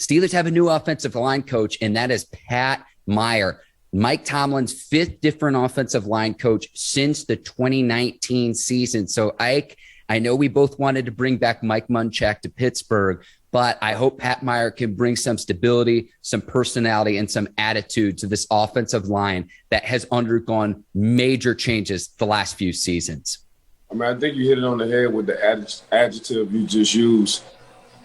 Steelers have a new offensive line coach, and that is Pat Meyer. Mike Tomlin's fifth different offensive line coach since the 2019 season. So, Ike, I know we both wanted to bring back Mike Munchak to Pittsburgh, but I hope Pat Meyer can bring some stability, some personality, and some attitude to this offensive line that has undergone major changes the last few seasons. I mean, I think you hit it on the head with the adjective you just used,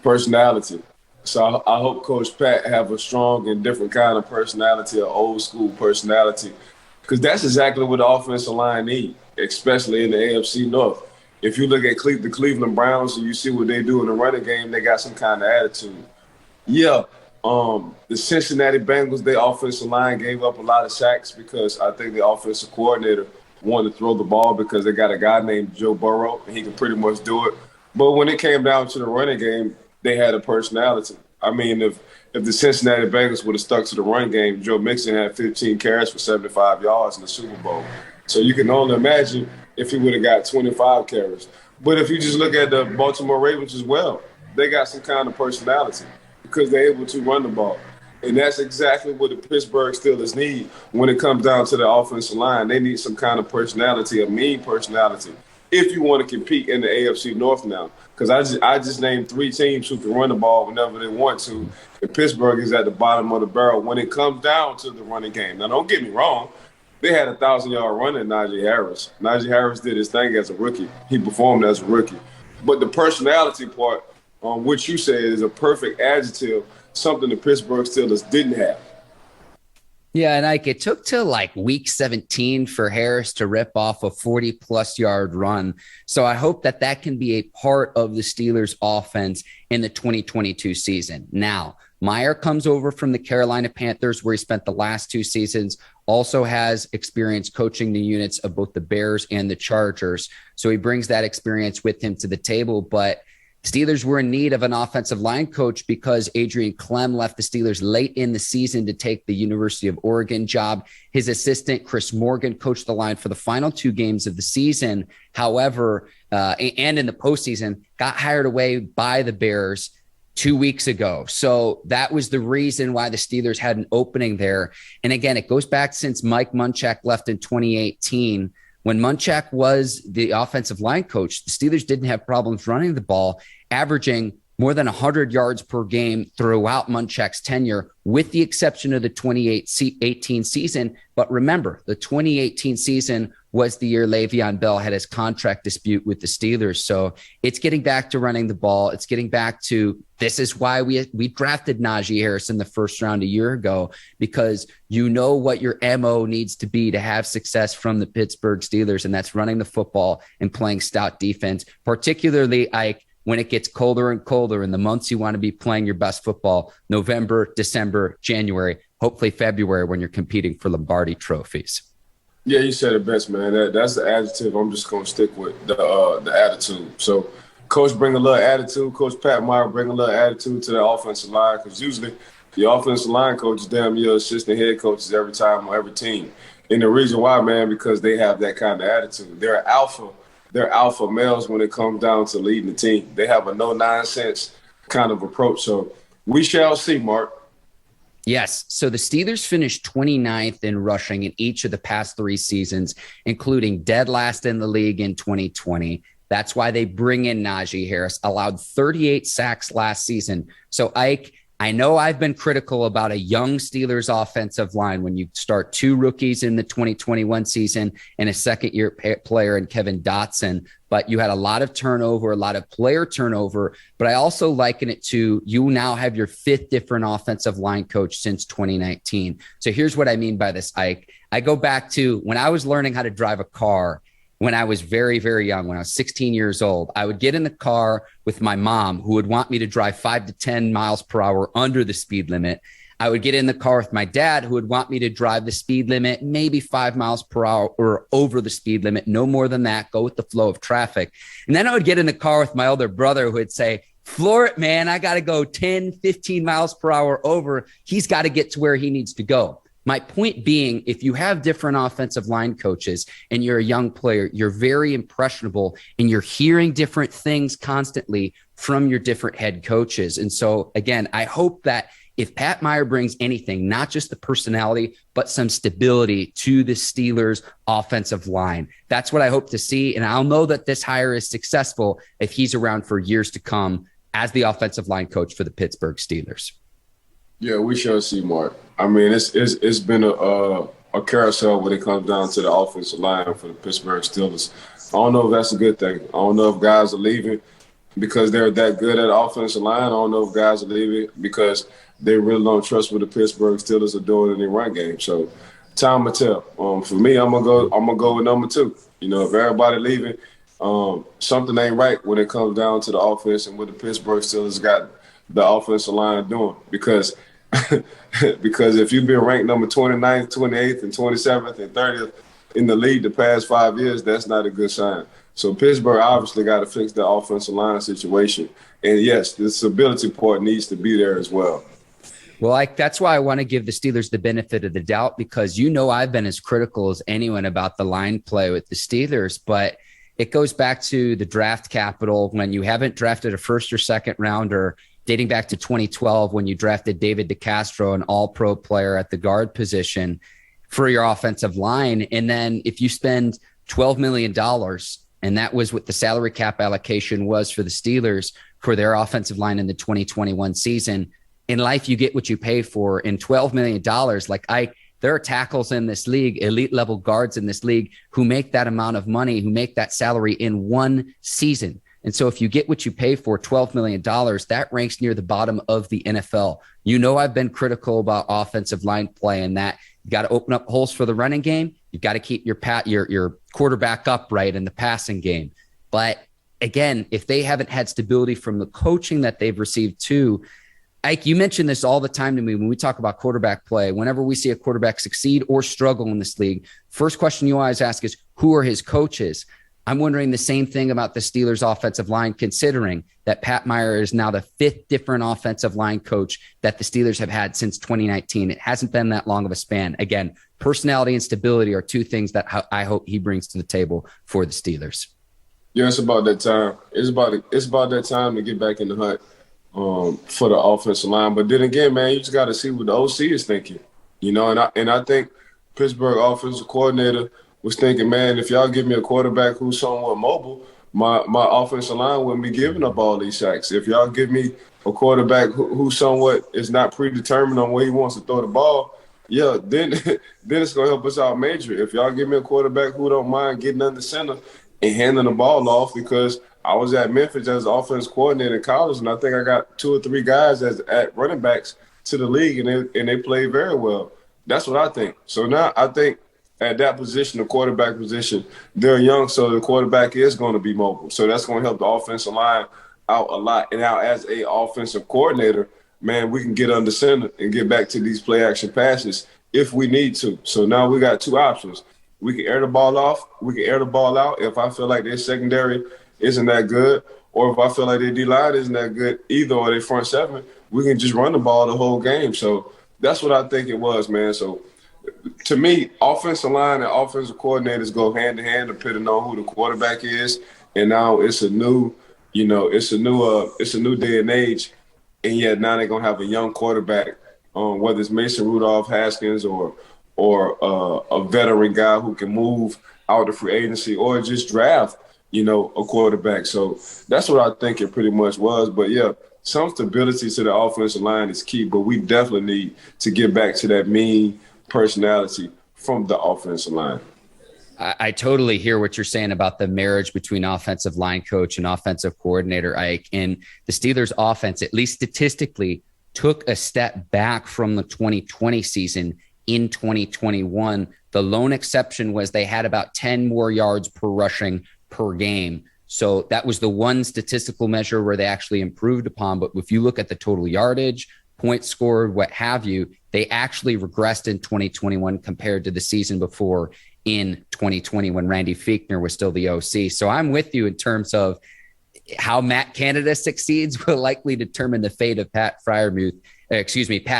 personality. So I hope Coach Pat have a strong and different kind of personality, an old school personality, because that's exactly what the offensive line needs, especially in the AFC North. If you look at the Cleveland Browns and you see what they do in the running game, they got some kind of attitude. Yeah, the Cincinnati Bengals, their offensive line gave up a lot of sacks because I think the offensive coordinator wanted to throw the ball because they got a guy named Joe Burrow, and he can pretty much do it. But when it came down to the running game, they had a personality. I mean, if the Cincinnati Bengals would have stuck to the run game, Joe Mixon had 15 carries for 75 yards in the Super Bowl. So you can only imagine if he would have got 25 carries. But if you just look at the Baltimore Ravens as well, they got some kind of personality because they're able to run the ball. And that's exactly what the Pittsburgh Steelers need when it comes down to the offensive line. They need some kind of personality, a mean personality, if you want to compete in the AFC North now. Because I just named three teams who can run the ball whenever they want to, and Pittsburgh is at the bottom of the barrel when it comes down to the running game. Now, don't get me wrong. They had a 1,000-yard run in Najee Harris. Najee Harris did his thing as a rookie. He performed as a rookie. But the personality part, which you said is a perfect adjective, something the Pittsburgh Steelers didn't have. Yeah, and Ike, it took till like week 17 for Harris to rip off a 40-plus yard run. So I hope that can be a part of the Steelers' offense in the 2022 season. Now, Meyer comes over from the Carolina Panthers, where he spent the last two seasons, also has experience coaching the units of both the Bears and the Chargers. So he brings that experience with him to the table. But Steelers were in need of an offensive line coach because Adrian Klemm left the Steelers late in the season to take the University of Oregon job. His assistant, Chris Morgan, coached the line for the final two games of the season. However, and in the postseason, got hired away by the Bears 2 weeks ago. So that was the reason why the Steelers had an opening there. And again, it goes back since Mike Munchak left in 2018. When Munchak was the offensive line coach, the Steelers didn't have problems running the ball, averaging more than 100 yards per game throughout Munchak's tenure, with the exception of the 2018 season. But remember, the 2018 season was the year Le'Veon Bell had his contract dispute with the Steelers. So it's getting back to running the ball. It's getting back to, this is why we drafted Najee Harris in the first round a year ago, because you know what your MO needs to be to have success from the Pittsburgh Steelers, and that's running the football and playing stout defense, particularly when it gets colder and colder in the months you want to be playing your best football, November, December, January, hopefully February, when you're competing for Lombardi trophies. Yeah, you said it best, man. That's the adjective I'm just going to stick with, the attitude. So Coach bring a little attitude. Coach Pat Meyer bring a little attitude to the offensive line, because usually the offensive line coach is damn near assistant head coaches every time on every team. And the reason why, man, because they have that kind of attitude. They're alpha males when it comes down to leading the team. They have a no-nonsense kind of approach. So we shall see, Mark. Yes. So the Steelers finished 29th in rushing in each of the past three seasons, including dead last in the league in 2020. That's why they bring in Najee Harris, allowed 38 sacks last season. So, Ike, I know I've been critical about a young Steelers offensive line when you start two rookies in the 2021 season and a second-year player in Kevin Dotson, but you had a lot of turnover, a lot of player turnover. But I also liken it to, you now have your fifth different offensive line coach since 2019. So here's what I mean by this, Ike. I go back to when I was learning how to drive a car. When I was very, very young, when I was 16 years old, I would get in the car with my mom, who would want me to drive 5 to 10 miles per hour under the speed limit. I would get in the car with my dad, who would want me to drive the speed limit, maybe 5 miles per hour or over the speed limit, no more than that, go with the flow of traffic. And then I would get in the car with my older brother, who would say, floor it, man, I got to go 10, 15 miles per hour over. He's got to get to where he needs to go. My point being, if you have different offensive line coaches and you're a young player, you're very impressionable and you're hearing different things constantly from your different head coaches. And so, again, I hope that if Pat Meyer brings anything, not just the personality, but some stability to the Steelers offensive line, that's what I hope to see. And I'll know that this hire is successful if he's around for years to come as the offensive line coach for the Pittsburgh Steelers. Yeah, we shall see, Mark. I mean, it's been a carousel when it comes down to the offensive line for the Pittsburgh Steelers. I don't know if that's a good thing. I don't know if guys are leaving because they're that good at the offensive line. I don't know if guys are leaving because they really don't trust what the Pittsburgh Steelers are doing in their run game. So time will tell. For me, I'm gonna go with number 2. You know, if everybody leaving, something ain't right when it comes down to the offense and what the Pittsburgh Steelers got the offensive line doing. Because if you've been ranked number 29th, 28th, and 27th, and 30th in the league the past 5 years, that's not a good sign. So Pittsburgh obviously got to fix the offensive line situation. And yes, the stability part needs to be there as well. Well, that's why I want to give the Steelers the benefit of the doubt, because I've been as critical as anyone about the line play with the Steelers, but it goes back to the draft capital when you haven't drafted a first or second rounder, dating back to 2012 when you drafted David DeCastro, an all-pro player at the guard position for your offensive line. And then if you spend $12 million, and that was what the salary cap allocation was for the Steelers for their offensive line in the 2021 season, in life, you get what you pay for. In $12 million, there are tackles in this league, elite level guards in this league who make that amount of money, who make that salary in one season. And so if you get what you pay for, $12 million, that ranks near the bottom of the NFL. I've been critical about offensive line play and that you got to open up holes for the running game. You've got to keep your quarterback upright in the passing game. But again, if they haven't had stability from the coaching that they've received too, Ike, you mentioned this all the time to me when we talk about quarterback play. Whenever we see a quarterback succeed or struggle in this league, first question you always ask is, who are his coaches? I'm wondering the same thing about the Steelers offensive line, considering that Pat Meyer is now the 5th different offensive line coach that the Steelers have had since 2019. It hasn't been that long of a span. Again, personality and stability are 2 things that I hope he brings to the table for the Steelers. Yeah, it's about that time. It's about that time to get back in the hunt for the offensive line. But then again, man, you just got to see what the OC is thinking. And I think Pittsburgh offensive coordinator was thinking, man, if y'all give me a quarterback who's somewhat mobile, my offensive line wouldn't be giving up all these sacks. If y'all give me a quarterback who somewhat is not predetermined on where he wants to throw the ball, yeah, then it's going to help us out major. If y'all give me a quarterback who don't mind getting under center and handing the ball off, because I was at Memphis as offense coordinator in college, and I think I got 2 or 3 guys at running backs to the league, and they played very well. That's what I think. So now I think at that position, the quarterback position, they're young, so the quarterback is going to be mobile. So that's going to help the offensive line out a lot. And now as a offensive coordinator, man, we can get under center and get back to these play action passes if we need to. So now we got 2 options. We can air the ball off. We can air the ball out if I feel like their secondary isn't that good, or if I feel like their D-line isn't that good either, or their front 7, we can just run the ball the whole game. So that's what I think it was, man. So to me, offensive line and offensive coordinators go hand in hand depending on who the quarterback is. And now it's a new day and age. And yet now they're gonna have a young quarterback, whether it's Mason Rudolph, Haskins, or a veteran guy who can move out of free agency, or just draft, a quarterback. So that's what I think it pretty much was. But yeah, some stability to the offensive line is key, but we definitely need to get back to that mean personality from the offensive line. I totally hear what you're saying about the marriage between offensive line coach and offensive coordinator, Ike. And the Steelers offense, at least statistically, took a step back from the 2020 season in 2021. The lone exception was they had about 10 more yards per rushing per game. So that was the one statistical measure where they actually improved upon. But if you look at the total yardage, points scored, what have you, they actually regressed in 2021 compared to the season before in 2020 when Randy Fichtner was still the OC. So I'm with you in terms of how Matt Canada succeeds will likely determine the fate of Pat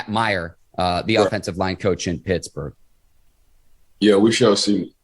Meyer, the offensive line coach in Pittsburgh. Yeah, we shall see.